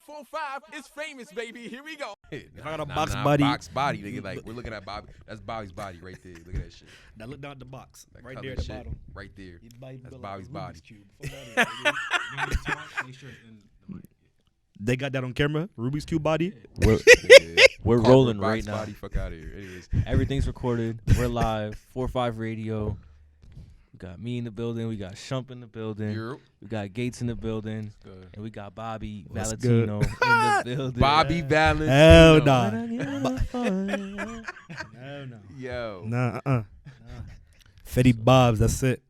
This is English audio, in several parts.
4-5 is famous, baby. Here we go. If I got a box body, nigga. Like we're looking at Bobby. That's Bobby's body right there. Look at that shit. now look down at the box, That right color there at the shit, bottom. right there. That's That's Bobby's body. They got that on camera. Rubik's Cube body. We're Cardboard rolling box right now. Body, fuck out of here. Anyways, Everything's recorded. We're live. 4-5 radio. We got me in the building. We got Shump in the building. Europe. We got Gates in the building. Good. And we got Bobby What's Valentino in the building. Bobby Valentino. Hell nah. Hell no. Yo. Nah. Fetty Bobs. That's it.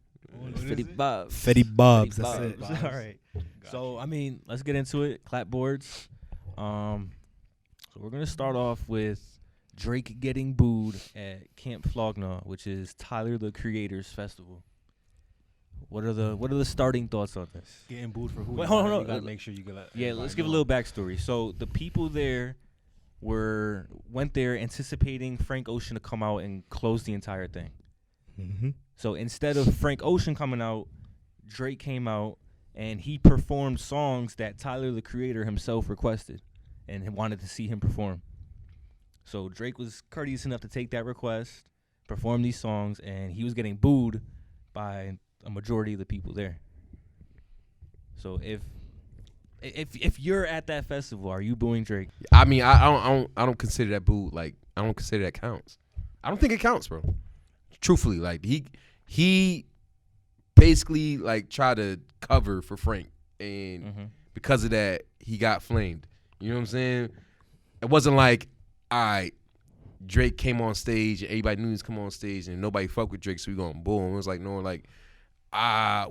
Fetty Bobs. Fetty Bobs. That's Fetty it. Bobs. All right. So, I mean, let's get into it. Clapboards. So we're going to start off with Drake getting booed at Camp Flogna, which is Tyler, the Creator's festival. What are the starting thoughts on this? Getting booed for who? Wait, hold on. You gotta make sure you get that. Yeah, let's give a little backstory. So the people there went there anticipating Frank Ocean to come out and close the entire thing. Mm-hmm. So instead of Frank Ocean coming out, Drake came out and he performed songs that Tyler, the Creator, himself requested and wanted to see him perform. So Drake was courteous enough to take that request, perform these songs, and he was getting booed by a majority of the people there. So if you're at that festival, are you booing Drake? I mean, I don't consider that boo. Like, I don't consider that counts. I don't think it counts, bro. Truthfully, like he basically like tried to cover for Frank, and because of that, he got flamed. You know what I'm saying? It wasn't like, all right, Drake came on stage, and everybody knew he was coming on stage, and nobody fucked with Drake, so we gonna boo him. It was like, no, like,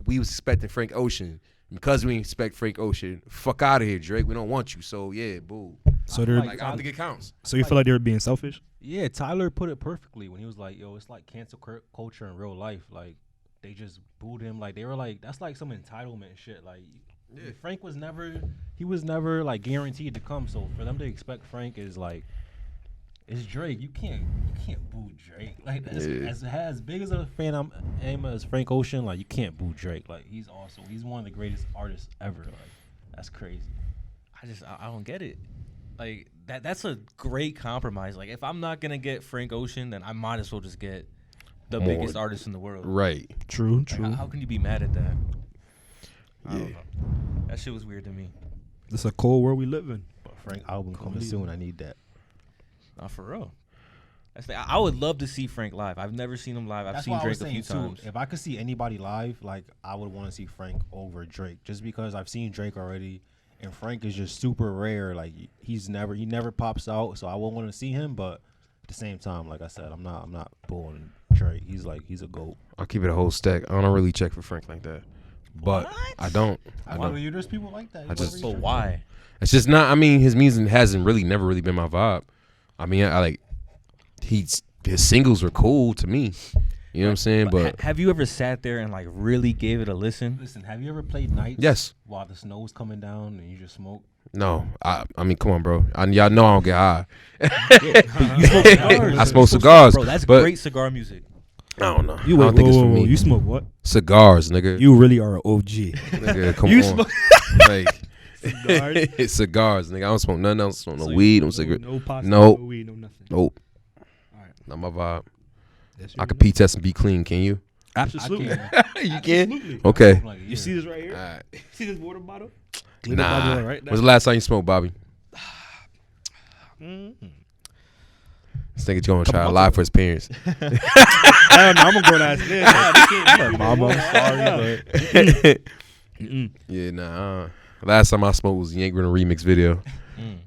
we was expecting Frank Ocean. Because we expect Frank Ocean, fuck out of here, Drake. We don't want you. So yeah, boo. So they're Like, I don't think it counts. So you feel like they were being selfish? Yeah, Tyler put it perfectly when he was like, "Yo, it's like cancel culture in real life. Like, they just booed him. Like, they were like, that's like some entitlement shit. Like, Frank was never like guaranteed to come. So for them to expect Frank is like, it's Drake. You can't boo Drake. Like, that's, as big as a fan I am as Frank Ocean, like, you can't boo Drake. Like, he's awesome. He's one of the greatest artists ever. Like, that's crazy. I don't get it. Like that's a great compromise. Like if I'm not gonna get Frank Ocean, then I might as well just get the biggest artist in the world. Right. True. Like, how can you be mad at that? I Yeah. don't know. That shit was weird to me. It's a cold world we live in. But Frank album coming soon. I need that. Not for real. I would love to see Frank live. I've never seen him live. I've seen Drake a few times. If I could see anybody live, like, I would want to see Frank over Drake, just because I've seen Drake already, and Frank is just super rare. Like, he never pops out, so I won't want to see him. But at the same time, like I said, I'm not booing Drake. He's a GOAT. I'll keep it a whole stack. I don't really check for Frank like that, but What? I don't. Why do you? There's people like that. I just- But why? It's just not. I mean, his music hasn't never really been my vibe. I mean, I like his singles were cool to me. You know what I'm saying? But have you ever sat there and like really gave it a listen? Listen, have you ever played nights? Yes. While the snow's coming down and you just smoke? no, I mean, come on, bro. Y'all know I don't get high. You smoke cigars. I smoke cigars, Bro, that's but great cigar music. I don't know. I You don't think it's for me. You smoke what? Cigars, nigga. You really are an OG. Nigga, come You on. smoke Like cigars. cigars, nigga. I don't smoke nothing else. I don't smoke no So weed, no no cigarette. No pasta, Nope. no weed, no nothing. Nope. All right. Not my vibe. That's I your could pee test and be clean. Can you? Absolutely. You can? Absolutely. Okay. Like, You see this right here? All right. See this water bottle? Nah. Right When's the last time you smoked, Bobby? Mm-hmm. This nigga going to try to lie for his parents. I don't know. I'm a grown ass man. Mama, I'm sorry, but Yeah, nah. Last time I smoked was the Yank Renner remix video.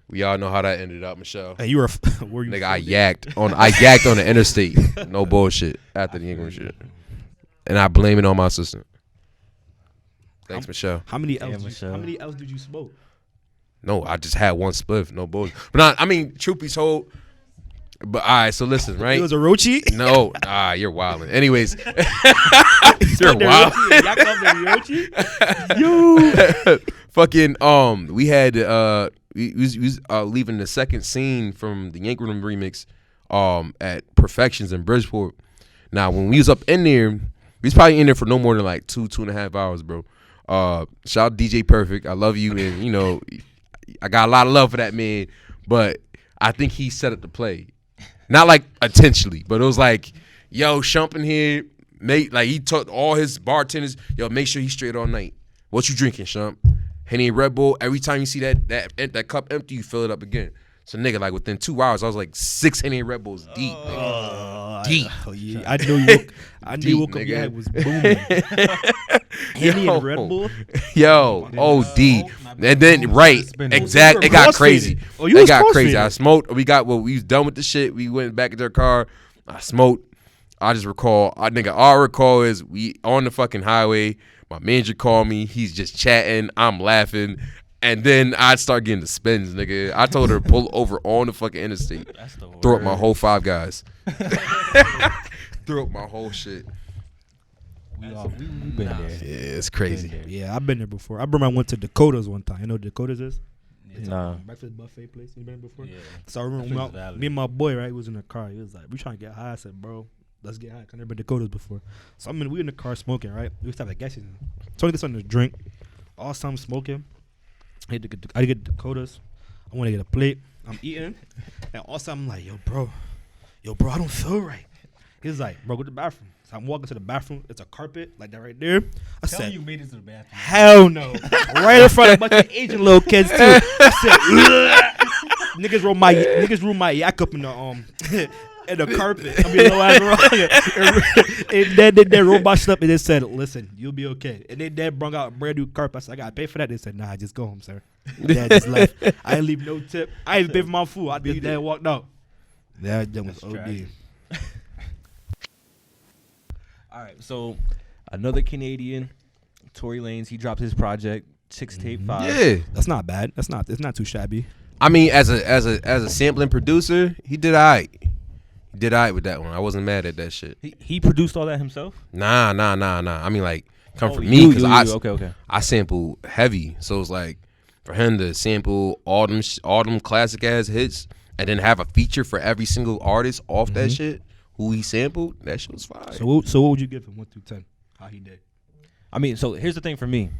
We all know how that ended up, Michelle. Hey, you were where you? Nigga, I yacked on the interstate. No bullshit. After the Yank Renner shit. And I blame it on my assistant. Thanks, Michelle. How many Yeah, L's? Michelle. How many L's did you smoke? No, I just had one spliff. No bullshit. But not, I mean, truth be told. But all right, so listen, right? It was a Rochi. No, you're wilding. Anyways, you're wild. Y'all call them Rochi? You. Fucking we was leaving the second scene from the Yank Rhythm remix at Perfections in Bridgeport. Now when we was up in there, we was probably in there for no more than like 2.5 hours, bro. Shout out DJ Perfect. I love you, and you know I got a lot of love for that man, but I think he set up the play. Not like intentionally, but it was like, yo, Shump in here, mate. Like he told all his bartenders, yo, make sure he's straight all night. What you drinking, Shump? Henny and Red Bull. Every time you see that cup empty, you fill it up again. So nigga, like within 2 hours, I was like 6 Henny and Red Bulls deep. Nigga. Deep. Yeah, I knew you. I knew you woke up. Your head was booming. Henny and Red Bull. Yo, OD. And then exact. It got crazy. Oh, you it was got crazy. crossfading. I smoked. We was done with the shit. We went back into our car. I smoked. I just recall. All I recall is we on the fucking highway. My manager called me. He's just chatting. I'm laughing. And then I'd start getting the spins, nigga. I told her to pull over on the fucking interstate. Throw up my whole Five Guys. Throw up my whole shit. We've been there. Yeah, it's crazy. Yeah, I've been there before. I remember I went to Dakota's one time. You know what Dakota's is? It's Nah. a breakfast buffet place. You been there before? Yeah. So I remember me and my boy, right, was in the car. He was like, we trying to get high. I said, bro, let's get high. I never been to Dakota's before. So we in the car smoking, right? We used to have a gas station. So I get something to drink. All time smoking. I get Dakota's. I want to get a plate. I'm eating. And all of a sudden I'm like, yo, bro, I don't feel right. He's like, bro, go to the bathroom. So I'm walking to the bathroom. It's a carpet like that right there. I said, you made it to the bathroom. hell no. Right in front of a bunch of Asian little kids too. I said, niggas roll my yak up in the in the carpet. I mean, no ass wrong. And then they robot shit up and they said, listen, you'll be okay. And then they brought out a brand new carpet. I said, I gotta pay for that. They said, nah, just go home, sir. Dad just left. I didn't leave no tip. I didn't pay for my food. I just dad walked out. That was OD. tragic. All right, so another Canadian, Tory Lanez, he dropped his project, Chicks Tape 5. Yeah. That's not bad. It's not too shabby. I mean, as a sampling producer, he did all right. He did all right with that one. I wasn't mad at that shit. He produced all that himself? Nah. I mean, like, come from me because Okay. I sample heavy, so it's like for him to sample all them classic ass hits and then have a feature for every single artist off that shit who he sampled. That shit was fire. So what would you give him 1 through 10? How he did? I mean, so here's the thing for me.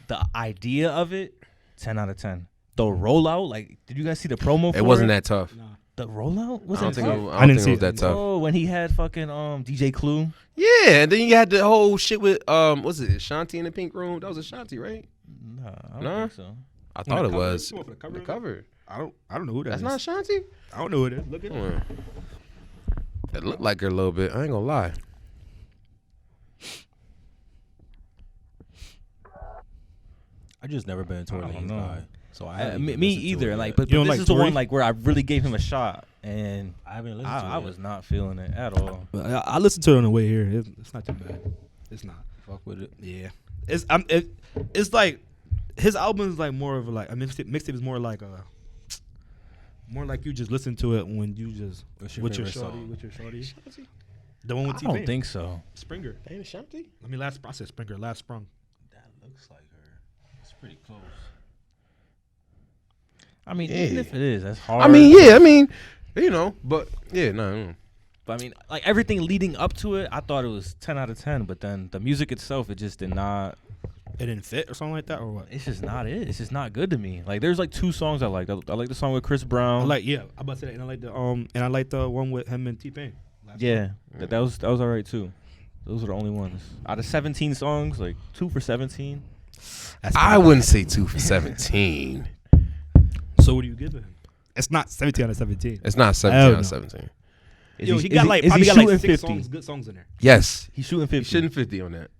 The idea of it, 10 out of 10. The rollout, like, did you guys see the promo for it? It wasn't that tough. Nah. The rollout? I Was don't it think tough? it, I didn't think see it was it. that tough. Oh, when he had fucking DJ Clue. Yeah, and then you had the whole shit with was it Shanti in the pink room? That was Ashanti, right? Nah, I don't Nah? think so. I thought it cover? was. You want for the cover The of it? cover. I don't know who that That's is. not Ashanti? I don't know who it is. Look at it. It looked like her a little bit. I ain't gonna lie. I just never been a Tory I don't Lanez know. guy, so I haven't Me even listened to either. it Like, yet. but You don't this like is the Tory? one like where I really gave him a shot, and I haven't listened to it. I was not feeling it at all. But I listened to it on the way here. It's not too bad. It's not. Fuck with it. Yeah. It's like his album is like more of a, like a mixtape is more like you just listen to it when you just What's your with your favorite shorty song? with your shorty. The one with I T-Pain. don't think so. Springer. Ain't Ashanti? I mean last process Springer last sprung. That looks like her. It's pretty close. I mean, Yeah. even if it is, that's hard. I mean, yeah, you know, but yeah, no. But I mean, like everything leading up to it, I thought it was 10 out of 10. But then the music itself, it just did not. It didn't fit or something like that or what? It's just not it. It's just not good to me. Like there's like 2 songs I like. I like the song with Chris I Brown. like I'm about to say that, and I like the one with him and T-Pain. Yeah, that was all right too. Those were the only ones out of 17 songs. Like 2 for 17. I wouldn't say 2 for 17. So what do you give it? It's not 17 out of 17. It's not 17 Hell out no. of 17. Is Yo, he, he is got he- like is he probably got shooting like 50? 6 songs, good songs in there. Yes. He's shooting 50. He's shooting 50 on that.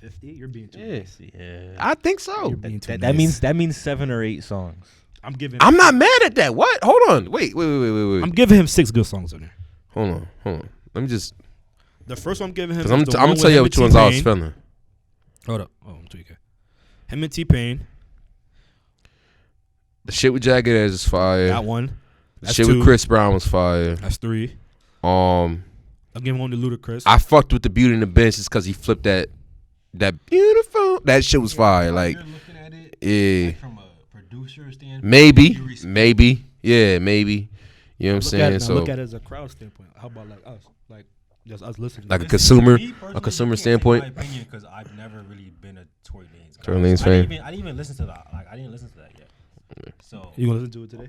50? You're being too Yeah. nice. Yeah. I think so. You're being too That nice. means 7 or 8 songs. I'm giving. I'm not mad at that. What? Hold on. Wait. I'm giving him 6 good songs in there. Hold on. Let me just, The first one I'm giving him. because is I'm the going one to tell with you him which and ones I was T-Pain. feeling. Hold up. Oh, I'm tweaking. Him and T-Pain. The shit with Jagged Edge is fire. That one. The That's shit 2. with Chris Brown was fire. That's 3. Um, I'm giving one to Ludacris. I fucked with the Beauty and the Bench just because he flipped that beautiful. That shit was fire. Like, You're looking at it yeah, like from a producer standpoint. maybe. Yeah, maybe. You know what I'm saying? Look So at it as a crowd standpoint. How about like us? Like Just us listening. Like a Listen, consumer, me personally, a consumer you can't take standpoint. My opinion, because I've never really been a Tory Lanez guy. Tory Lanez I fan. didn't even listen to that. Like I didn't listen to that yet. So You gonna listen to it today?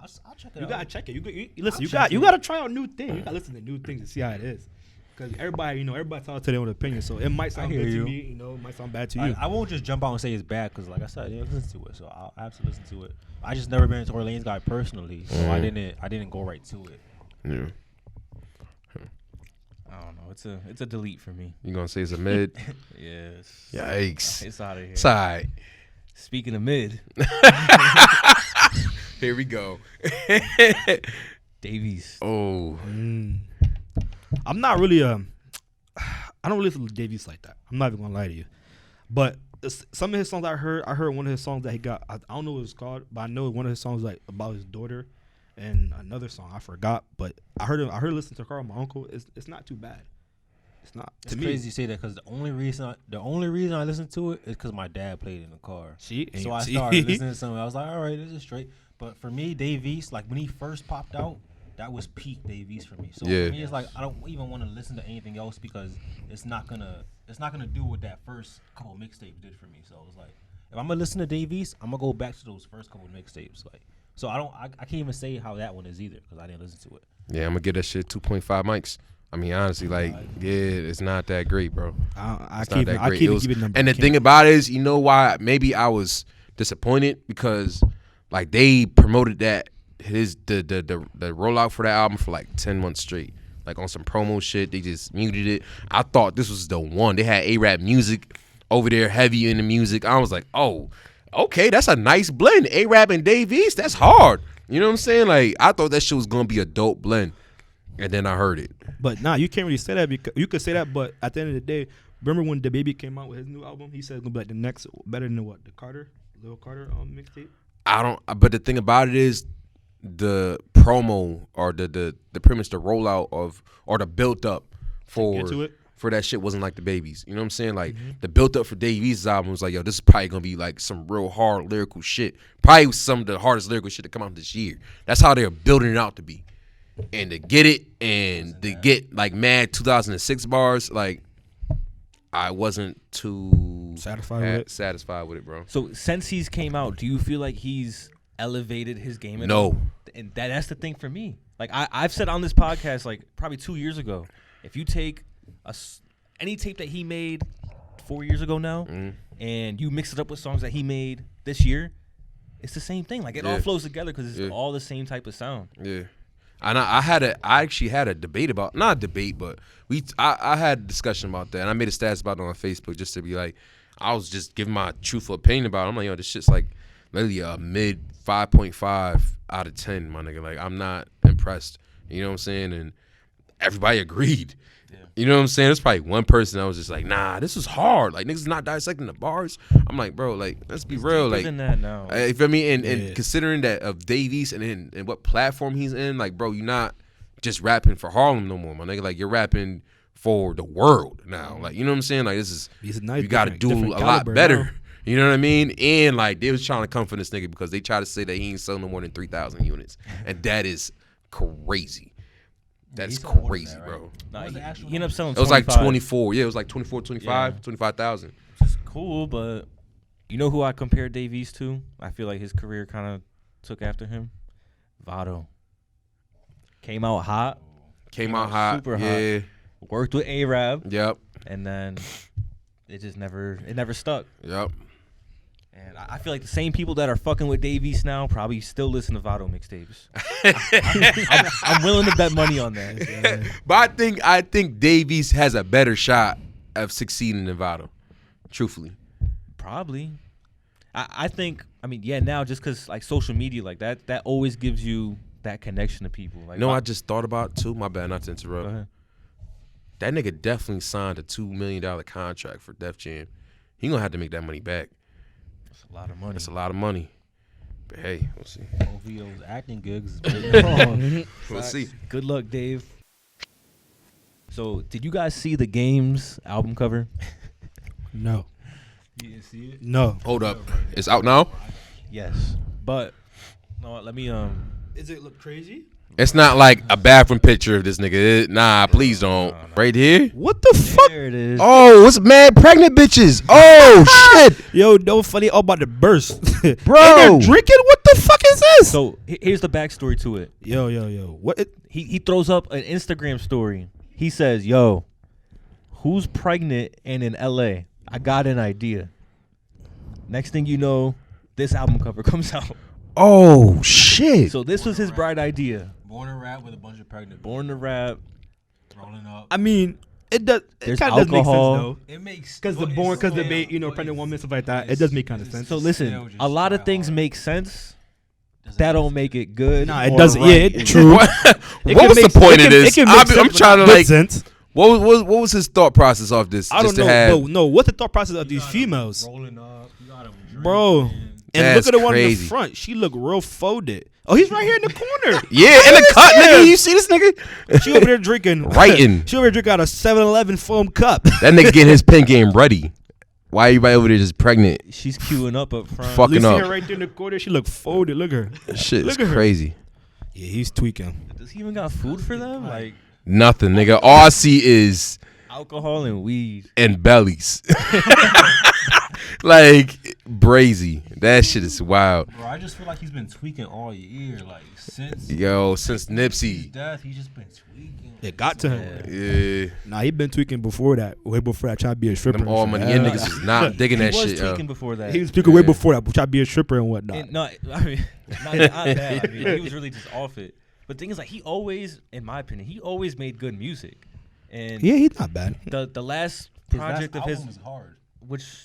I'll check it You out. gotta check it. You listen. I'll check You it. gotta try out new things. You gotta listen to new things to see how it is. Because everybody talks to their own opinion. So it might sound hear good you. to me. It might sound bad to you. I won't just jump out and say it's bad, because like I said, I didn't listen to it, so I'll have to listen to it. I just never been a Tory Lanez guy personally, so I didn't go right to it. Yeah. I don't know. It's a delete for me. You gonna say it's a mid? Yes. Yikes. It's out of here. It's all right. Speaking of mid, Here we go. Davies. Oh. I'm not really I don't listen to Davies like that. I'm not even gonna lie to you. But some of his songs I heard one of his songs that he got. I don't know what it's called, but I know one of his songs like about his daughter, and another song I forgot. But I heard listen to Carl, my uncle. It's not too bad. It's not. It's to me, crazy you say that, because the only reason I listened to it is because my dad played it in the car. So I started listening to something. I was like, all right, this is straight. But for me, Dave East, like when he first popped out, that was peak Dave East for me. So Yeah. for me, it's like I don't even want to listen to anything else, because it's not gonna do what that first couple mixtapes did for me. So it was like, if I'm gonna listen to Dave East, I'm gonna go back to those first couple mixtapes. Like, so I can't even say how that one is either, because I didn't listen to it. Yeah, I'm gonna give that shit 2.5 mics. I mean, honestly, like, yeah, it's not that great, bro. I It's keep not that I great. keep It was- keep it number. and the thing about it is, you know why? Maybe I was disappointed because, like, they promoted the rollout for that album for like 10 months straight, like on some promo shit. They just muted it. I thought this was the one. They had A-Rap music over there, heavy in the music. I was like, oh, okay, that's a nice blend. A-Rap and Dave East, that's hard. You know what I'm saying? Like, I thought that shit was gonna be a dope blend, and then I heard it. But nah, you can't really say that, because you could say that, but at the end of the day, remember when DaBaby came out with his new album? He said it's gonna be like the next better than what? The Lil Carter mixtape? I don't. But the thing about it is, the promo or the premise, the rollout of, or the built up Get to it. for that shit wasn't like the Babies. You know what I'm saying? Like the built up for Dave East's album was like, yo, this is probably gonna be like some real hard lyrical shit. Probably some of the hardest lyrical shit to come out this year. That's how they're building it out to be. And to get it, and to get like mad 2006 bars, like I wasn't too Satisfied with it? bro. So since he's came out, do you feel like he's elevated his game? No. And that's the thing for me. Like I've said on this podcast, like probably 2 years ago, if you take any tape that he made 4 years ago now, and you mix it up with songs that he made this year, it's the same thing. Like it all flows together because it's all the same type of sound. Yeah. And I actually had a debate about, not a debate, but I had a discussion about that, and I made a stats about it on Facebook just to be like, I was just giving my truthful opinion about it. I'm like, yo, this shit's like literally a mid 5.5 out of 10, my nigga. Like, I'm not impressed. You know what I'm saying? And everybody agreed. Yeah. You know what I'm saying? There's probably one person that was just like, nah, this was hard. Like, niggas not dissecting the bars. I'm like, bro, like, let's be real. Like, Than that now. you feel me? And considering that of Dave East and what platform he's in, like, bro, you're not just rapping for Harlem no more, my nigga. Like, you're rapping for the world now. Like, you know what I'm saying? Like, this is, you got to do a lot better. Now. You know what I mean? And, like, they was trying to come for this nigga because they try to say that he ain't selling no more than 3,000 units. And that is crazy. That's crazy, that, bro. Nah, he ended up selling. It was like 25. 24. Yeah, it was like 24, 25, 25,000. Which is cool, but you know who I compare Dave East to? I feel like his career kind of took after him. Vado. Came out hot. Came out hot. Super yeah. hot. Worked with A-Rab. Yep. And then it just never stuck. Yep. And I feel like the same people that are fucking with Dave East now probably still listen to Vado mixtapes. I'm willing to bet money on that. Yeah. But I think Dave East has a better shot of succeeding than Vado. Truthfully. Probably. I think, I mean, yeah, now just because like social media like that always gives you that connection to people. Like, I just thought about too. My bad, not to interrupt. Go ahead. That nigga definitely signed a $2 million contract for Def Jam. He gonna have to make that money back. That's a lot of money. That's a lot of money. But hey, we'll see. Hopefully those acting gigs is waiting on. We'll see. Good luck, Dave. So, did you guys see the Games album cover? No. You didn't see it? No. Hold up. It's out now? Yes. But, no, let me Does it look crazy? It's not like a bathroom picture of this nigga. Nah, please don't. Right here. What the fuck? There it is. Oh, it's mad pregnant bitches. Oh shit, Yo, no funny. All about to burst, bro. And they're drinking. What the fuck is this? So here's the backstory to it. Yo. What? He throws up an Instagram story. He says, "Yo, who's pregnant and in LA? I got an idea." Next thing you know, this album cover comes out. Oh shit. So this was his bright idea. Born to rap with a bunch of pregnant. Born to rap. Rolling up. I mean, it does. It There's kind of does make sense alcohol. though. It makes Because the born, because the bait, pregnant woman, stuff like that. It does make kind of sense. So listen, a lot of things make sense. That don't make it good. Nah, it or doesn't. right. Yeah, true. What It was can the make- point it of can- this? it can make I'm sense, trying to good like. sense. What was his thought process off this? I don't Just to know. have. No, what's the thought process of these females, Rolling up. You got 'em drinking. bro? And That's look at the one in crazy. the front. She look real folded. Oh, he's right here in the corner. Yeah, in the cut, nigga. You see this nigga? She over there drinking. Writing. She over there drinking out a 7-Eleven foam cup. That nigga getting his pen game ready. Why everybody over there just pregnant? She's queuing up front. Fuck. You see up. her right there in the corner. She look folded. Look at her. That shit is Look at her. crazy. Yeah, he's tweaking. Does he even got food for them? Like Nothing, nigga. All I see is alcohol and weed. and bellies. Like brazy. That shit is wild. Bro, I just feel like he's been tweaking all year. Like since Since his Nipsey. death, he's just been tweaking. It got to him. Yeah. Nah, he been tweaking before that. Way before that, trying to be a stripper. Them all money in niggas is not digging He that was shit, yo. tweaking before that. He was tweaking way Yeah. before that, trying to be a stripper and whatnot. And no, I mean, not that. I mean, he was really just off it. But the thing is, like, he always, in my opinion, he always made good music. And Yeah, he's not bad. the last His project last of his, album is hard.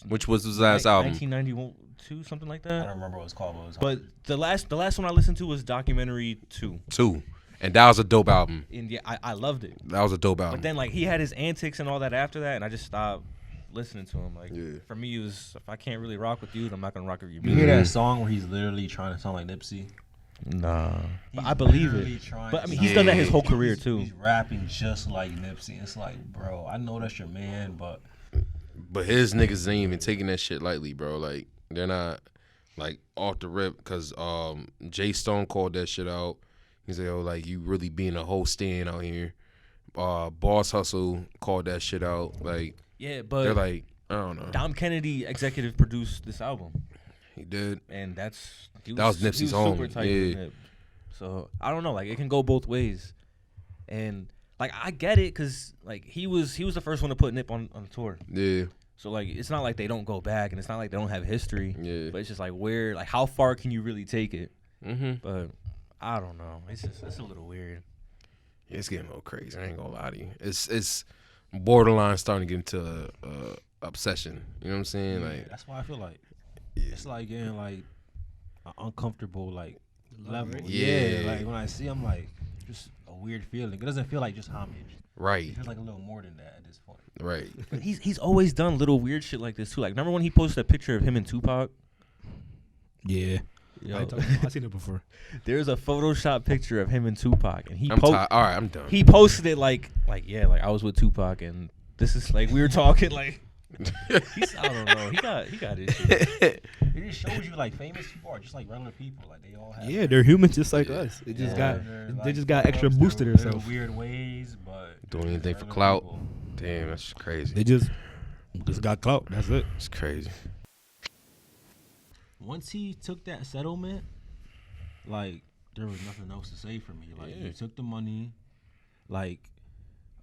Which was his last album? 1992, something like I that. don't remember what it's called. But, it was But hard. the last one I listened to was Documentary 2. 2. And that was a dope album. And yeah, I loved it. That was a dope album. But then, like, he had his antics and all that after that, and I just stopped listening to him. Like, Yeah. for me, it was, if I can't really rock with you, then I'm not gonna rock with you. You hear that song where he's literally trying to sound like Nipsey? Nah, but He's I believe literally it. trying But I to mean, sound he's done that his Yeah. whole career too. He's rapping just like Nipsey. It's like, bro, I know that's your man, but But his niggas ain't even taking that shit lightly, bro. Like, they're not, like, off the rip. Because Jay Stone called that shit out. He said, oh, like, you really being a whole stand out here. Boss Hustle called that shit out. Like, Yeah, they're but like, I don't know. Dom Kennedy executive produced this album, He did. and that was Nipsey's he was homie, super tight with yeah. Nip. So I don't know, like, it can go both ways, and like I get it, cause like he was the first one to put Nip on the tour. Yeah. So like it's not like they don't go back, and it's not like they don't have history. Yeah. But it's just like how far can you really take it? Mm-hmm. But I don't know. It's a little weird. It's getting a little crazy. I ain't gonna lie to you. It's borderline starting to get into obsession. You know what I'm saying? yeah, Like, that's why I feel like it's like getting like an uncomfortable like level. Yeah. Like when I see him, like just a weird feeling. It doesn't feel like just homage. right, It feels like a little more than that at this point. right. But he's always done little weird shit like this too. Like remember when he posted a picture of him and Tupac? Yeah. Yo, I seen it before. there's a Photoshop picture of him and Tupac, and I'm tired. All right, I'm done. he posted it like I was with Tupac, and this is like we were talking like I don't know. He got his shit. It just shows you like famous people are just like regular people. Like they all have. Yeah, they're humans just like us. They just got they're, they like, just got extra they're boosted little themselves. Weird ways, but Doing anything for regular clout. people. Damn, that's crazy. They just got clout. That's it. It's crazy. Once he took that settlement, like there was nothing else to say for me. Like he took the money. Like,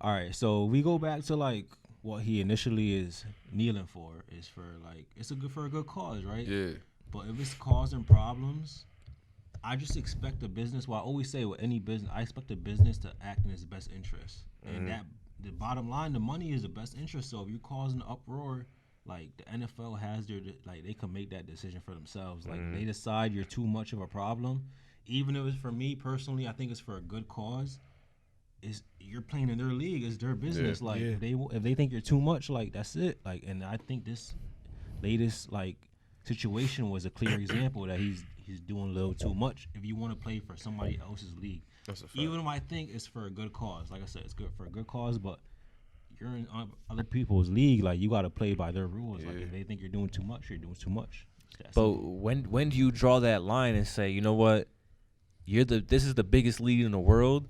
all right, so we go back to like what he initially is kneeling for is for like for a good cause, right? Yeah. But if it's causing problems, I just expect the business. Well, I always say with any business, I expect the business to act in its best interest, and that the bottom line, the money is the best interest. So if you're causing uproar, like the NFL has their like they can make that decision for themselves. Like they decide you're too much of a problem, even if it's for me personally, I think it's for a good cause. Is you're playing in their league, it's their business. Like if they think you're too much, like that's it. Like, and I think this latest like situation was a clear example that he's doing a little too much. If you want to play for somebody else's league, That's a fact. even though I think it's for a good cause. Like I said, it's good for a good cause, but you're in other people's league. Like you got to play by their rules. Like if they think you're doing too much, you're doing too much. That's But it. when do you draw that line and say, you know what, this is the biggest league in the world.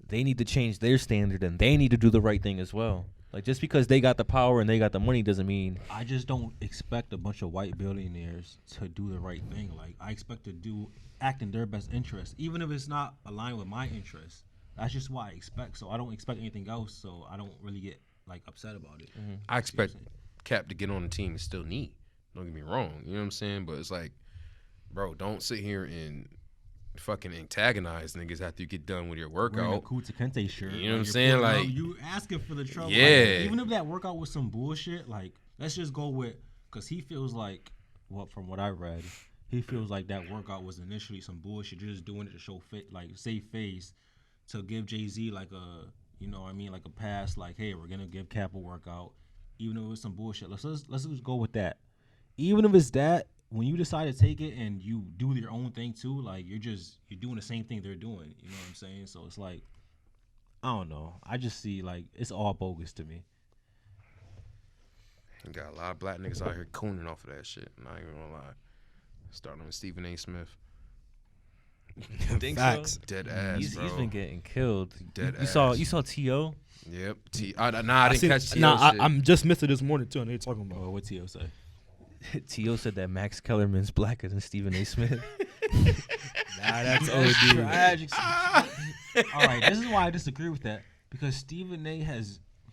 They need to change their standard, and they need to do the right thing as well. Like, just because they got the power and they got the money doesn't mean. I just don't expect a bunch of white billionaires to do the right thing. Like, I expect to act in their best interest, even if it's not aligned with my interests. That's just what I expect. So I don't expect anything else. So I don't really get like upset about it. Mm-hmm. I expect Cap to get on the team and still need. Don't get me wrong. You know what I'm saying? But it's like, bro, don't sit here and fucking antagonize niggas after you get done with your workout. Wearing a Kuta Kente shirt. You know what I'm saying? Like, you asking for the trouble. Yeah. Like, even if that workout was some bullshit, like, let's just go with, because he feels like, from what I read, he feels like that workout was initially some bullshit. You're just doing it to show save face, to give Jay-Z like a, you know what I mean, like a pass, like, hey, we're gonna give Cap a workout, even if it was some bullshit. Let's just go with that. Even if it's that, when you decide to take it and you do your own thing too, like you're doing the same thing they're doing. You know what I'm saying? So it's like, I don't know. I just see like it's all bogus to me. you got a lot of black niggas out here cooning off of that shit. Not even gonna lie. Starting with Stephen A. Smith. Think Facts. so? Dead ass, He's bro. been getting killed. Dead You ass. saw T.O.? Yep. I didn't catch T.O. Nah, shit. I'm just missed it this morning too. And they talking about. Oh, what T.O. say? T.O. said that Max Kellerman's blacker than Stephen A. Smith. Nah, that's OD. Tragic. All right, this is why I disagree with that, because Stephen A.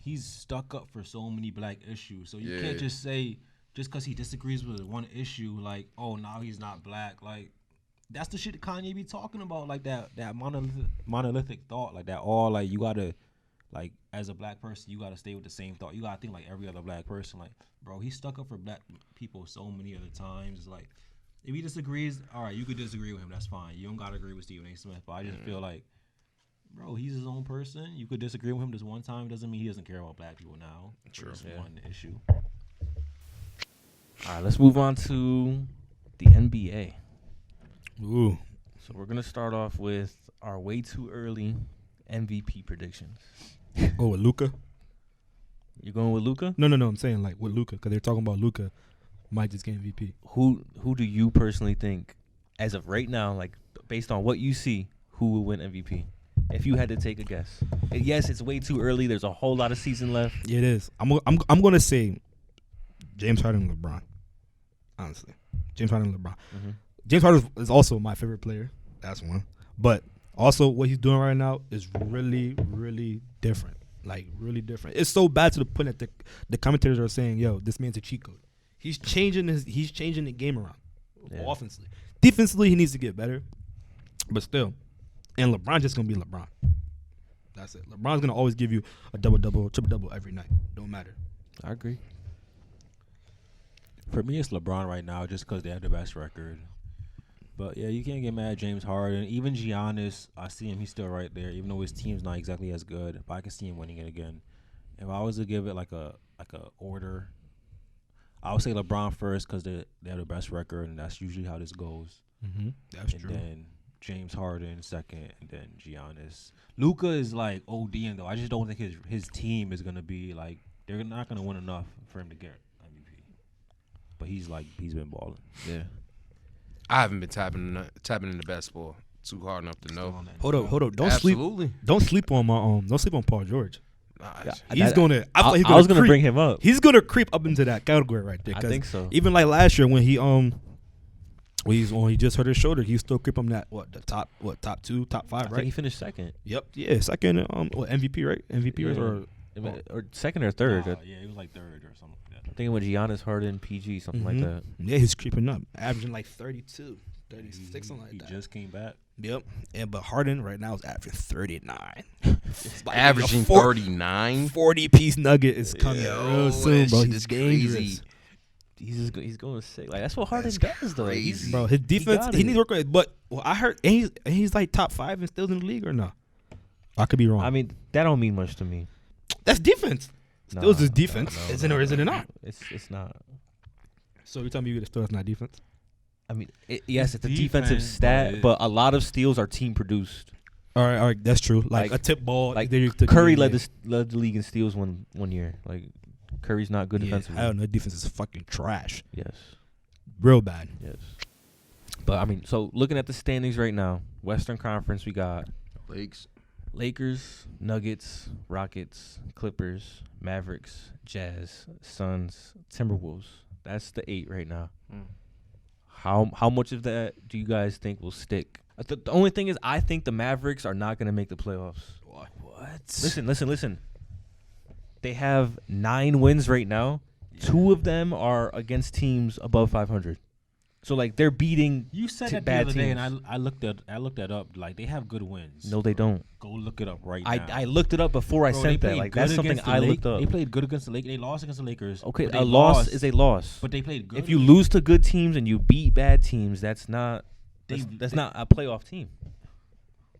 he's stuck up for so many black issues. So you can't just say just because he disagrees with one issue, like, oh, now he's not black. Like, that's the shit that Kanye be talking about, like that monolithic thought, like that all, like, you gotta, like, as a black person, you gotta stay with the same thought. You gotta think like every other black person. Like, bro, he stuck up for black people so many other times. It's like, if he disagrees, all right, you could disagree with him. That's fine. You don't gotta agree with Stephen A. Smith. But I just feel like, bro, he's his own person. You could disagree with him this one time. Doesn't mean he doesn't care about black people now. True. This one issue. All right, let's move on to the NBA. Ooh. So we're going to start off with our way too early MVP predictions. Oh, with Luka? You going with Luka? No. I'm saying like with Luka, because they're talking about Luka might just get MVP. Who do you personally think, as of right now, like based on what you see, who will win MVP? If you had to take a guess. And yes, it's way too early. There's a whole lot of season left. Yeah, it is. I'm gonna say James Harden and LeBron. Honestly, James Harden and LeBron. Mm-hmm. James Harden is also my favorite player. That's one. But also, what he's doing right now is really, really different. Like, really different. It's so bad to the point that the commentators are saying, "Yo, this man's a cheat code." He's changing the game around. Yeah. Offensively, defensively, he needs to get better. But still, and LeBron's just gonna be LeBron. That's it. LeBron's gonna always give you a double-double, triple-double every night. Don't matter. I agree. For me, it's LeBron right now, just because they have the best record. But yeah, you can't get mad at James Harden. Even Giannis, I see him; he's still right there, even though his team's not exactly as good. But I can see him winning it again. If I was to give it like a order, I would say LeBron first because they have the best record, and that's usually how this goes. Mm-hmm. That's and true. then James Harden second, and then Giannis. Luka is like ODing though. I just don't think his team is gonna be like, they're not gonna win enough for him to get MVP. But he's been balling. Yeah. I haven't been tapping into basketball too hard enough to know. Hold up. Don't Absolutely. sleep on Don't sleep on Paul George. Nah, He's gonna. I he's was gonna creep. bring him up. He's gonna creep up into that category right there. I 'cause think so. Even like last year when he just hurt his shoulder, he still creep up that top 2, top 5, I think right? he finished second. Yep. Yeah, second. MVP, right? MVP Yeah. or Or second or third. Yeah, he was like third or something like that. I think it was Giannis, Harden, PG, something like that. Yeah, he's creeping up, averaging like 32, 36, something like He that. just came back. Yep. But Harden right now is averaging 39. averaging a 39. 40-piece nugget is coming real soon, that bro. shit He's is dangerous. crazy. He's going sick. Like that's what Harden That's does though. crazy. Bro, his defense, got he it. needs to work on it. But I heard he's like top 5 and still in the league or no? I could be wrong. I mean, that don't mean much to me. That's defense. Nah, Still is his defense. no, Isn't it or isn't it not? It's not. So you tell me it's still not defense? I mean, yes, it's a Defense, defensive stat, but but a lot of steals are team produced. All right, that's true. Like a tip ball. Like there you took Curry it, led yeah. the league in steals one year. Like Curry's not good Yeah, defensively. I don't know. Defense is fucking trash. Yes, Real bad. yes. But I mean, so looking at the standings right now, Western Conference, we got Lakes. Lakers, Nuggets, Rockets, Clippers, Mavericks, Jazz, Suns, Timberwolves. That's the 8 right now. How much of that do you guys think will stick? The only thing is, I think the Mavericks are not going to make the playoffs. What? Listen. They have 9 wins right now. 2 of them are against teams above 500. So like they're beating. You said that the bad other day, teams. and I looked that up. Like they have good wins. No, they don't. Go look it up right now. I looked it up before I Bro, sent they that. played Like good that's something against the I Lake- looked up. They played good against the Lakers. They lost against the Lakers. Okay, but they a loss lost, is a loss. But they played good. If you lose to good teams and you beat bad teams, that's not not a playoff team.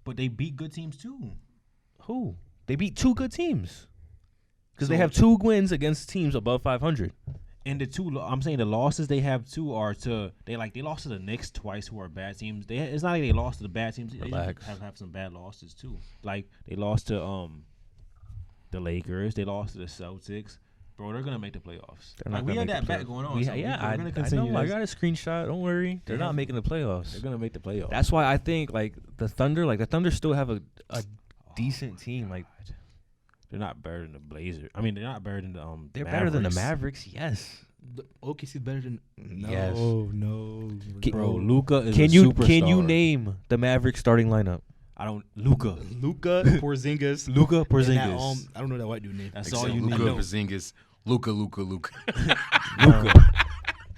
But they beat good teams too. Who? They beat 2 good teams. Because they So- have 2 wins against teams above 500. And I'm saying the losses they have too are they lost to the Knicks twice, who are bad teams. It's not like they lost to the bad teams. They Relax. have some bad losses too. Like they lost to the Lakers. They lost to the Celtics. Bro, they're gonna make the playoffs. They're not We gonna had make that the bet playoffs. going on. We so ha- we're yeah, gonna I continue know. I this. got a screenshot. Don't worry. They're not making the playoffs. They're gonna make the playoffs. That's why I think like the Thunder still have a decent team. Like they're not better than the Blazers. I mean, they're not better than the they're Mavericks. better than the Mavericks. Yes. OKC is better than. No, Yes. no. Bro, Luka is Can a you superstar. name the Mavericks starting lineup? Luka Luka, Porzingis. Porzingis. And that, I don't know that white dude name. That's Except all you Luka, need. Porzingis. Luka. Luka.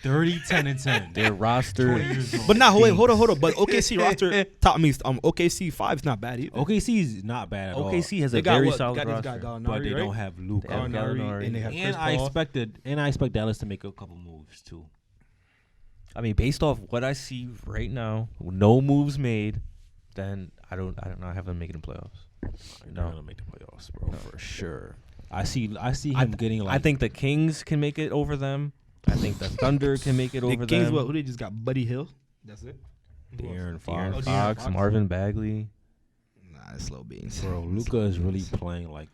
30, 10, and 10. Their roster. 20 years old. But now, wait, hold on. But OKC roster top me. OKC 5 is not bad either. OKC is not bad at all. OKC has They a got very what? solid They got roster. this guy Gallinari, But they right? don't have Luka. They have Gallinari. and they have And Chris I Paul. expect Dallas to make a couple moves too. I mean, based off what I see right now, no moves made, then I don't have them making the playoffs. They're No. gonna make the playoffs, bro, No. for sure. I see him getting like. I think the Kings can make it over them. I think the Thunder can make it The over Kings, them. who they just got? Buddy Hill. That's it. De'Aaron De'Aaron Fox. Fox, Fox. Marvin Bagley. Nah, it's slow beans. Bro, Luka is really playing like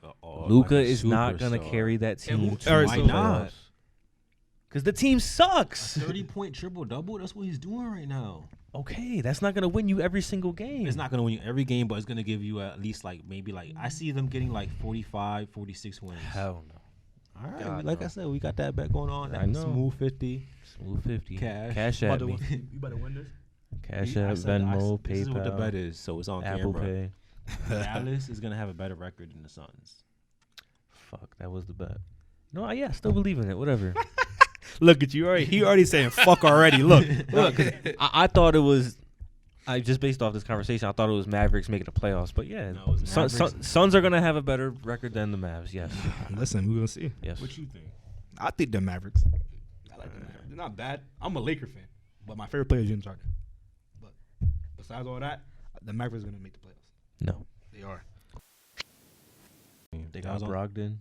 Luka like a is not gonna superstar. carry that team. who- to alright, the so- Why not? playoffs. Because the team sucks. 30-point triple double. That's what he's doing right now. Okay, that's not gonna win you every single game. It's not gonna win you every game, but it's gonna give you at least maybe I see them getting 45, 46 wins. Hell no. All right, God, like no. I said, we got that bet going on. I know. Smooth 50. Smooth 50. Cash. at me. You better win this. Cash I app, said- Venmo, This is what the PayPal, bet is, so it's on Apple camera. Pay. Dallas is gonna have a better record than the Suns. Fuck, that was the bet. No, yeah, I still believe in it. Whatever. Look at you already. He already saying fuck already. Look. I thought it was. I just based off this conversation, I thought it was Mavericks making the playoffs. But yeah, No, it's Mavericks. Suns are gonna have a better record than the Mavs. Yes, Listen, we're gonna see. yes. What you think? I think the Mavericks. I like the Mavericks. They're not bad. I'm a Laker fan, but my favorite player is James Harden. But besides all that, the Mavericks are gonna make the playoffs. No, They are. they got Brogdon.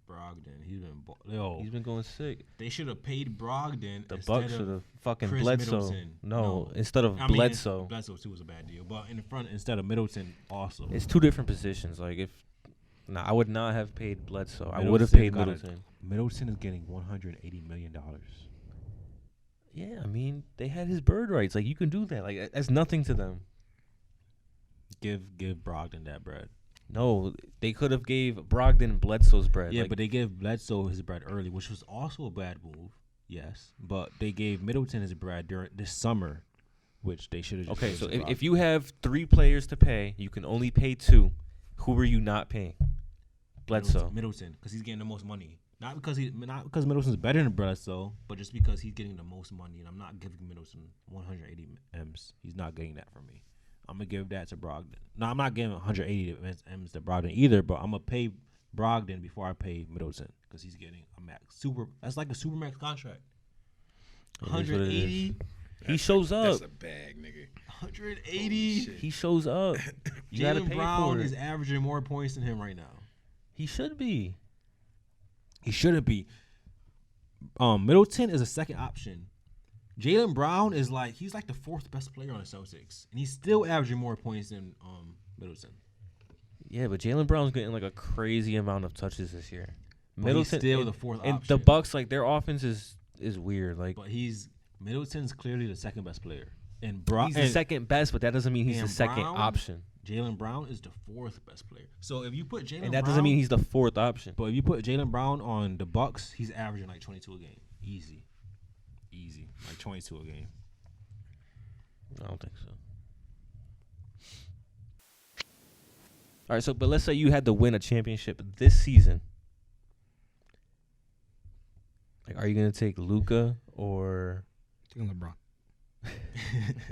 Brogdon. He's been going sick. They should have paid Brogdon. The instead Bucks of should have fucking Chris Bledsoe. Middleton. No, instead of I mean, Bledsoe. Bledsoe too was a bad deal, but in the front instead of Middleton also. It's 2 different positions. Like if, I would not have paid Bledsoe. I Middleton would have paid got it. Middleton. Middleton is getting $180 million. Yeah, I mean they had his bird rights. Like you can do that. Like that's nothing to them. Give Brogdon that bread. No, they could have gave Brogdon Bledsoe's bread. Yeah, like, but they gave Bledsoe his bread early, which was also a bad move. Yes, but they gave Middleton his bread during this summer, which they should have. okay, so if you have 3 players to pay, you can only pay 2. Who are you not paying? Bledsoe. Middleton, because he's getting the most money. Not because Middleton's better than Bledsoe, but just because he's getting the most money, and I'm not giving Middleton 180 M's. He's not getting that from me. I'm gonna give that to Brogdon. No, I'm not giving 180 M's to Brogdon either, but I'm gonna pay Brogdon before I pay Middleton because he's getting a max That's like a super max contract. It is what it is. 180. He shows up. That's a bag, nigga. 180. He shows up. You gotta Jaylen pay Brown for is it. averaging more points than him right now. He should be. He shouldn't be. Middleton is a second option. Jaylen Brown is he's the 4th best player on the Celtics, and he's still averaging more points than Middleton. Yeah, but Jaylen Brown's getting like a crazy amount of touches this year. But he's still the 4th and option. the Bucks, like their offense is weird. Like But Middleton's clearly the second best player. And Brown, He's the second best, but that doesn't mean he's the second Brown, option. Jaylen Brown is the 4th best player. So if you put Jaylen Brown, And that doesn't mean he's the 4th option. But if you put Jaylen Brown on the Bucks, he's averaging like 22 a game. Easy, like 22 a game. I don't think so. All right, so but let's say you had to win a championship this season. Like, are you gonna take Luka or Taking LeBron.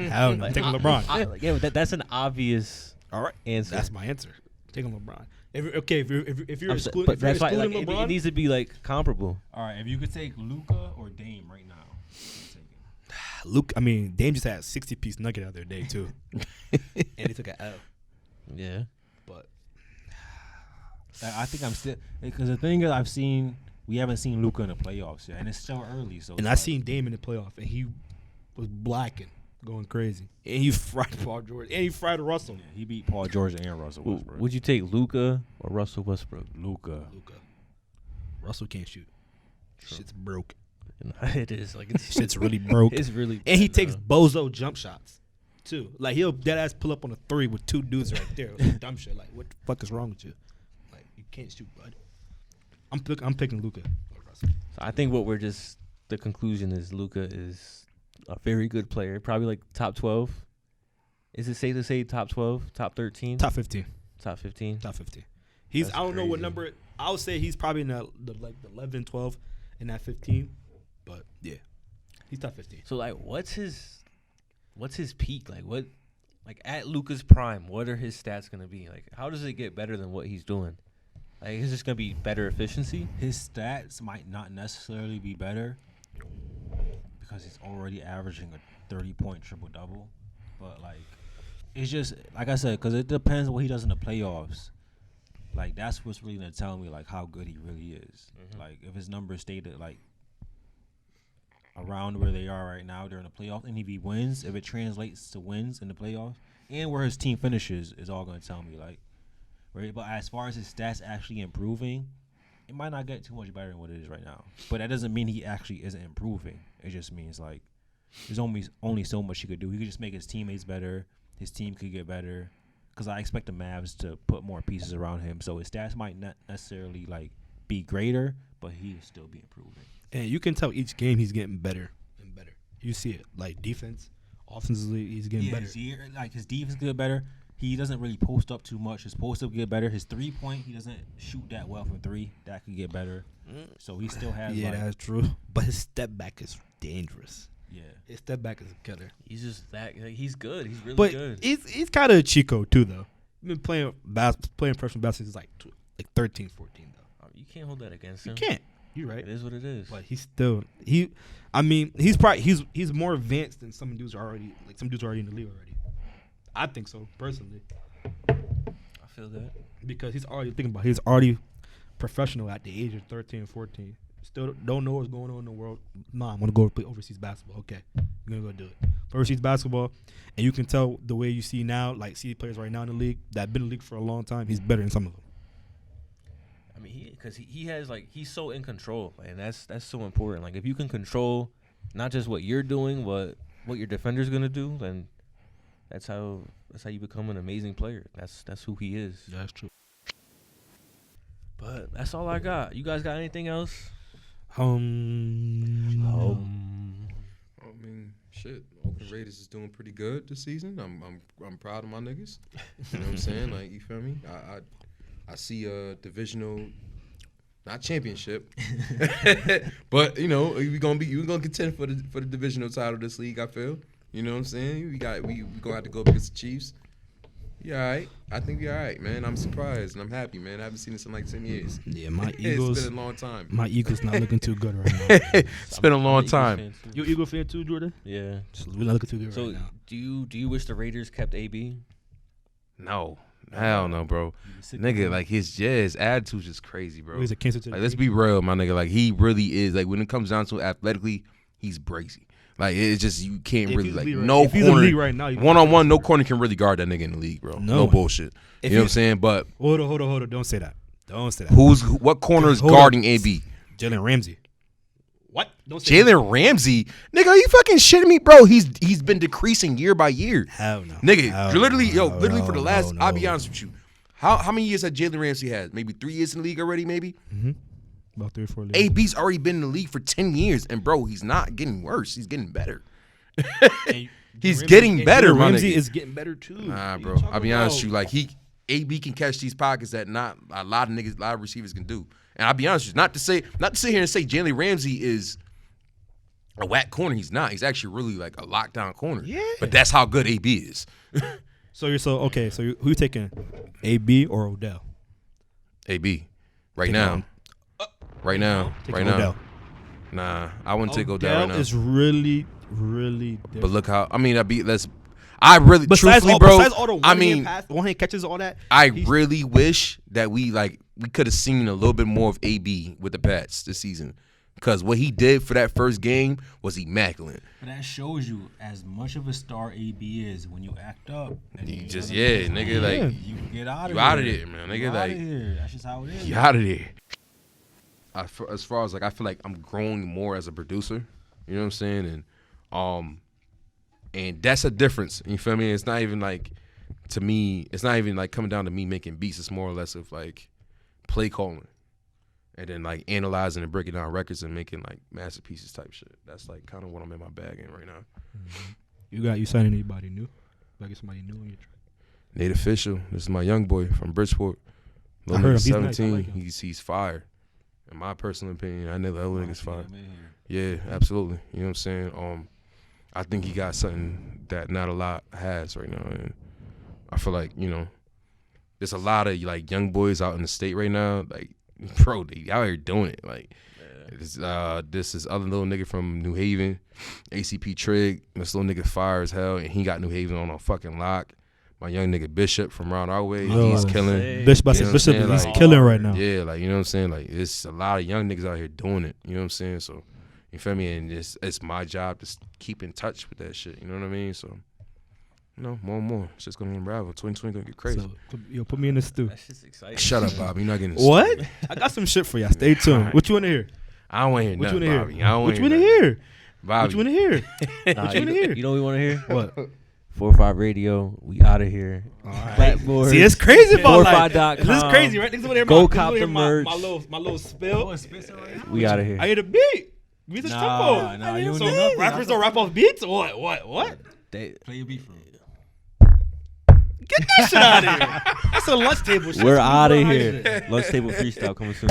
Hell no. Taking LeBron. Yeah, but that's an obvious All right. answer. That's my answer. Taking LeBron. If you're But excluding that's why like, LeBron, it needs to be like comparable. All right, if you could take Luka or Dame right now, take it. Luke. I mean, Dame just had a 60-piece nugget the other day too, and he took an L. Yeah. But I think I'm still because the thing is we haven't seen Luka in the playoffs yet, and it's still early. So and I seen Dame in the playoff, and he was blacking, going crazy, and he fried Paul George, and he fried Russell. Yeah, he beat Paul George and Russell Westbrook. Would you take Luka or Russell Westbrook? Luka. Russell can't shoot. Shit's broke. It is like it's Shit's really broke. It's really And he bad, takes bro. bozo jump shots too. Like he'll dead ass pull up on a 3 with 2 dudes right there. Like, dumb shit. Like what the fuck is wrong with you? Like you can't shoot, bud. I'm picking Luka. So I think the conclusion is Luka is a very good player, probably like top 12. Is it safe to say top 12, top 13, Top 15. top 15? Top 15. He's That's I don't know what crazy. number. I would say he's probably in the 11, 12, in that 15. But yeah, he's top 15. So like, what's his peak? Like at Luka's prime, what are his stats gonna be? Like, how does it get better than what he's doing? Like, is this gonna be better efficiency? His stats might not necessarily be better because he's already averaging a 30-point triple-double. But, like, it's just, like I said, because it depends what he does in the playoffs. Like, that's what's really going to tell me, like, how good he really is. Mhm. Like, if his numbers stay, like, around where they are right now during the playoffs, and if he wins, if it translates to wins in the playoffs, and where his team finishes is all going to tell me, like, right? But as far as his stats actually improving, it might not get too much better than what it is right now. But that doesn't mean he actually isn't improving. It just means, like, there's only so much he could do. He could just make his teammates better. His team could get better. Because I expect the Mavs to put more pieces around him. So his stats might not necessarily, like, be greater, but he'll still be improving. And you can tell each game he's getting better and better. You see it. Like defense, offensively, he's getting better. His defense get better. He doesn't really post up too much. His post up get better. His 3-point, he doesn't shoot that well from 3. That could get better. So he still has. Yeah, like, that's true. But his step back is dangerous. yeah. His step back is a killer. He's just that. Like, he's good. He's really But good. he's kind of a Chico too, though. He's been playing professional basketball since like 13, 14, though. You can't hold that against You him. can't. You're right. It is what it is. But he's still I mean, he's more advanced than some dudes are already in the league already. I think so, personally. I feel that. Because he's already professional at the age of 13, 14. Still don't know what's going on in the world. Nah, I'm gonna go play overseas basketball. Okay, you're gonna go do it. Overseas basketball, and you can tell the way you see now, like see players right now in the league that have been in the league for a long time. He's better than some of them. I mean, because he has like he's so in control, and that's so important. Like if you can control not just what you're doing, what your defender's gonna do, then that's how you become an amazing player. That's who he is. That's true. But that's all I got. You guys got anything else? I mean, shit. Oakland Raiders is doing pretty good this season. I'm proud of my niggas. You know what I'm saying? Like, you feel me? I see a divisional, not championship, but you know we gonna contend for the divisional title this league. I feel. You know what I'm saying? We gonna have to go up against the Chiefs. Yeah, all right. I think we're all right, man. I'm surprised and I'm happy, man. I haven't seen this in like 10 years. Yeah, my Eagles. It's been a long time. My Eagles not looking too good right now. It's been a long I'm an Eagles time. fan, too. You Eagle fan too, Jordan? Yeah. We're not looking too good So right now. do you wish the Raiders kept AB? No. Hell no, bro. Nigga, like his attitude's just crazy, bro. He's a cancer to the Like, let's be real, my nigga. Like, he really is. Like, when it comes down to it athletically, he's brazy. Like, it's just, you can't If really, he's like, league right- no if he's in the corner. league right now, you One-on-one, no corner can really guard that nigga in the league, bro. No bullshit. If You know what I'm you- saying? But Hold on. Don't say that. Don't say that. what corner is Hold on. guarding AB? Jalen Ramsey. What? Don't say Jalen Ramsey, nigga, are you fucking shitting me, bro? He's been decreasing year by year. Hell no. Nigga, Hell literally, no, literally for the no, last, no, I'll be no. honest with you. How many years has Jalen Ramsey had? Maybe 3 years in the league already, maybe? About 3 or 4 leagues. AB's already been in the league for 10 years, and bro, he's not getting worse. He's getting better. He's getting better, my Ramsey nigga. is getting better too. Nah, What you bro. talking I'll be honest with about? you. Like AB can catch these pockets that not a lot of niggas, a lot of receivers can do. And I'll be honest with you, not to sit here and say Jalen Ramsey is a whack corner. He's not. He's actually really like a lockdown corner. Yeah. But that's how good AB is. So who you taking? AB or Odell? AB. Right Take now. Right now. Taking Right now. Odell. Nah, I wouldn't take Odell right now. is really, really different. But look how I really Besides truthfully, all, bro. besides all the I mean, one-hand catches, all that. I really wish that we could have seen a little bit more of AB with the Pats this season, because what he did for that first game was immaculate. But that shows you as much of a star AB is when you act up. And You you just gotta- nigga, like you get out of you here. out of there, man, nigga, You like outta here. That's just how it is. you out of there. As far as like, I feel like I'm growing more as a producer. You know what I'm saying? And that's a difference. You feel me? It's not even like, to me, it's not even like coming down to me making beats. It's more or less of like play calling, and then like analyzing and breaking down records and making like masterpieces type shit. That's like kind of what I'm in my bag in right now. You signing anybody new? Like get somebody new on your track. Nate Official. This is my young boy from Bridgeport. I heard him. He's nice. I 17. like him. He's fire. In my personal opinion, I know the other niggas fire. Man, Yeah, absolutely. You know what I'm saying? I think he got something that not a lot has right now, and I feel like, you know, there's a lot of like young boys out in the state right now. Like, bro, they out here doing it. Like, this is other little nigga from New Haven, ACP Trig. This little nigga fire as hell, and he got New Haven on a fucking lock. My young nigga Bishop from around our way, he's killing. Bishop, You know what I'm Bishop saying? is Like, killing right now. Yeah, like, you know what I'm saying? Like, it's a lot of young niggas out here doing it. You know what I'm saying? So, you feel me? And it's my job to keep in touch with that shit. You know what I mean? So, you know, more and more. It's just going to unravel. 2020 going to get crazy. So, put me in the stew. That's just exciting. Shut up, Bobby. You're not getting What? I got some shit for y'all. Stay tuned. What you want to hear? I don't want to hear What you nothing, want to Bobby. hear? I don't What you want want to hear? Bobby. What you want to hear? Nah, What you wanna hear? You know what we want to hear? What? 4-5 Radio. We out of here. Clapboards. See, it's crazy about like 45.com. this is crazy, right? Niggas wanna hear Go my, cop niggas wanna hear the my, merch. my little spill. We out of here. I hit a beat. Beat the tempo. Nah, you So ain't nothing. rappers don't rap off beats? What? They- Play your beat for me. Get that shit out of here. That's a lunch table shit. We're So out of out here. Lunch table freestyle coming soon.